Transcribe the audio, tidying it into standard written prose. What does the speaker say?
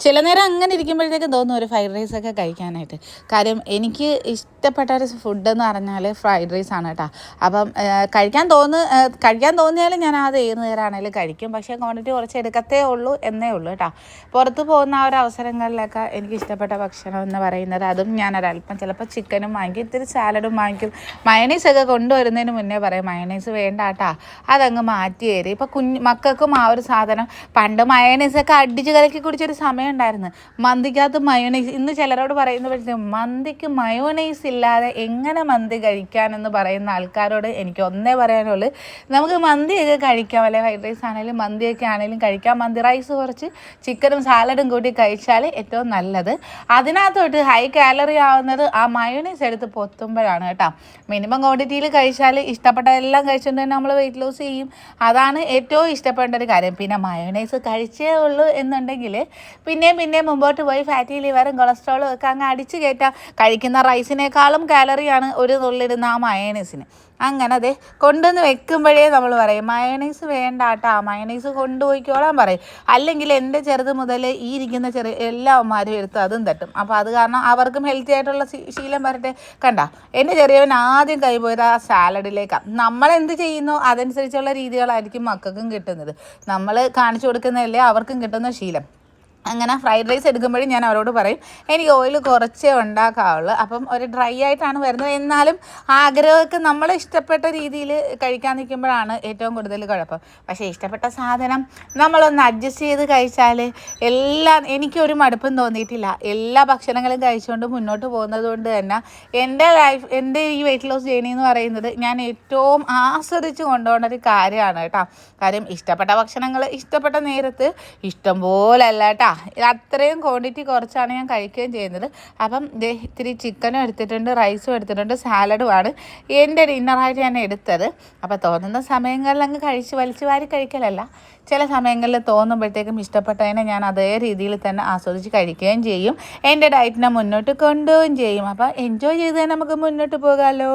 ചില നേരം അങ്ങനെ ഇരിക്കുമ്പോഴത്തേക്കും തോന്നും ഒരു ഫ്രൈഡ് റൈസൊക്കെ കഴിക്കാനായിട്ട്. കാര്യം എനിക്ക് ഇഷ്ടപ്പെട്ട ഒരു ഫുഡ് എന്ന് പറഞ്ഞാൽ ഫ്രൈഡ് റൈസ് ആണ് കേട്ടോ. അപ്പം കഴിക്കാൻ തോന്നിയാലും ഞാൻ അത് ഏത് നേരമാണെങ്കിലും കഴിക്കും. പക്ഷേ ക്വാണ്ടിറ്റി കുറച്ച് എടുക്കത്തേ ഉള്ളൂ എന്നേ ഉള്ളൂ കേട്ടോ. പുറത്ത് പോകുന്ന ആ ഒരു അവസരങ്ങളിലൊക്കെ എനിക്ക് ഇഷ്ടപ്പെട്ട ഭക്ഷണം എന്ന് പറയുന്നത് അതും ഞാനൊരല്പം ചിലപ്പോൾ ചിക്കനും വാങ്ങിക്കും, ഇത്തിരി സാലഡും വാങ്ങിക്കും. മയണൈസൊക്കെ കൊണ്ടുവരുന്നതിന് മുന്നേ പറയും മയണൈസ് വേണ്ട കേട്ടോ, അതങ്ങ് മാറ്റി തരും. ഇപ്പോൾ മക്കൾക്കും ആ ഒരു സാധനം, പണ്ട് മയണൈസൊക്കെ അടിച്ച് കലക്കി കുടിച്ചൊരു സമയം ഉണ്ടായിരുന്നു. മന്തിക്കകത്ത് മയോണൈസ്, ഇന്ന് ചിലരോട് പറയുന്ന മന്തിക്ക് മയോണൈസ് ഇല്ലാതെ എങ്ങനെ മന്തി കഴിക്കാനെന്ന് പറയുന്ന ആൾക്കാരോട് എനിക്ക് ഒന്നേ പറയാനുള്ളൂ, നമുക്ക് മന്തിയൊക്കെ കഴിക്കാം, അല്ലെ ഫ്രൈഡ് റൈസ് ആണെങ്കിലും മന്തിയൊക്കെ ആണെങ്കിലും കഴിക്കാം. മന്തി റൈസ് കുറച്ച് ചിക്കനും സാലഡും കൂട്ടി കഴിച്ചാൽ ഏറ്റവും നല്ലത്. അതിനകത്തോട്ട് ഹൈ കാലറി ആവുന്നത് ആ മയോണൈസ് എടുത്ത് പൊത്തുമ്പോഴാണ് കേട്ടോ. മിനിമം ക്വാണ്ടിറ്റിയിൽ കഴിച്ചാൽ ഇഷ്ടപ്പെട്ട എല്ലാം കഴിച്ചുകൊണ്ട് തന്നെ നമ്മൾ വെയിറ്റ് ലോസ് ചെയ്യും. അതാണ് ഏറ്റവും ഇഷ്ടപ്പെട്ട ഒരു കാര്യം. പിന്നെ മയോണൈസ് കഴിച്ചേ ഉള്ളൂ എന്നുണ്ടെങ്കിൽ പിന്നെയും മുമ്പോട്ട് പോയി ഫാറ്റി ലിവറും കൊളസ്ട്രോളും ഒക്കെ അങ്ങ് അടിച്ച് കയറ്റാം. കഴിക്കുന്ന റൈസിനേക്കാളും കാലറിയാണ് ഒരു നുള്ളിടുന്ന ആ മയോണൈസിന്. അങ്ങനെ അതെ കൊണ്ടുവന്ന് വെക്കുമ്പോഴേ നമ്മൾ പറയും മയോണൈസ് വേണ്ട കേട്ടോ, മയോണൈസ് കൊണ്ടുപോയിക്കോളാൻ പറയും. അല്ലെങ്കിൽ എൻ്റെ ചെറുത് മുതൽ ഈ ഇരിക്കുന്ന എല്ലാവന്മാരും എടുത്ത് അതും തട്ടും. അപ്പോൾ അത് കാരണം അവർക്കും ഹെൽത്തി ആയിട്ടുള്ള ശീലം വരട്ടെ. കണ്ട എൻ്റെ ചെറിയവൻ ആദ്യം കൈപോയത് ആ സാലഡിലേക്കാണ്. നമ്മളെന്ത് ചെയ്യുന്നോ അതനുസരിച്ചുള്ള രീതികളായിരിക്കും മക്കൾക്കും കിട്ടുന്നത്. നമ്മൾ കാണിച്ചു കൊടുക്കുന്നതല്ലേ അവർക്കും കിട്ടുന്ന ശീലം. അങ്ങനെ ഫ്രൈഡ് റൈസ് എടുക്കുമ്പോഴും ഞാൻ അവരോട് പറയും എനിക്ക് ഓയിൽ കുറച്ചേ ഉണ്ടാക്കാവുള്ളൂ. അപ്പം ഒരു ഡ്രൈ ആയിട്ടാണ് വരുന്നത്, എന്നാലും ആഗ്രഹമൊക്കെ നമ്മൾ ഇഷ്ടപ്പെട്ട രീതിയിൽ കഴിക്കാൻ നിൽക്കുമ്പോഴാണ് ഏറ്റവും കൂടുതൽ കുഴപ്പം. പക്ഷേ ഇഷ്ടപ്പെട്ട സാധനം നമ്മളൊന്ന് അഡ്ജസ്റ്റ് ചെയ്ത് കഴിച്ചാൽ എനിക്കൊരു മടുപ്പും തോന്നിയിട്ടില്ല. എല്ലാ ഭക്ഷണങ്ങളും കഴിച്ചുകൊണ്ട് മുന്നോട്ട് പോകുന്നത് കൊണ്ട് തന്നെ എൻ്റെ ഈ വെയിറ്റ് ലോസ് ജേണി എന്ന് പറയുന്നത് ഞാൻ ഏറ്റവും ആസ്വദിച്ച് കൊണ്ടുപോകുന്ന ഒരു കാര്യമാണ് കേട്ടോ. കാര്യം ഇഷ്ടപ്പെട്ട ഭക്ഷണങ്ങൾ ഇഷ്ടപ്പെട്ട നേരത്ത് ഇഷ്ടം പോലെ അല്ല കേട്ടോ, അത്രയും ക്വാണ്ടിറ്റി കുറച്ചാണ് ഞാൻ കഴിക്കുകയും ചെയ്യുന്നത്. അപ്പം ഇത്തിരി ചിക്കനും എടുത്തിട്ടുണ്ട്, റൈസും എടുത്തിട്ടുണ്ട്, സാലഡുമാണ് എൻ്റെ ഡിന്നറായിട്ട് ഞാൻ എടുത്തത്. അപ്പോൾ തോന്നുന്ന സമയങ്ങളിൽ അങ്ങ് വലിച്ചു വാരി കഴിക്കലല്ല, ചില സമയങ്ങളിൽ തോന്നുമ്പോഴത്തേക്കും ഇഷ്ടപ്പെട്ടതിനെ ഞാൻ അതേ രീതിയിൽ തന്നെ ആസ്വദിച്ച് കഴിക്കുകയും ചെയ്യും. എൻ്റെ ഡയറ്റിനെ മുന്നോട്ട് കൊണ്ടുപോവുകയും ചെയ്യും. അപ്പോൾ എൻജോയ് ചെയ്ത് തന്നെ നമുക്ക് മുന്നോട്ട് പോകാമല്ലോ.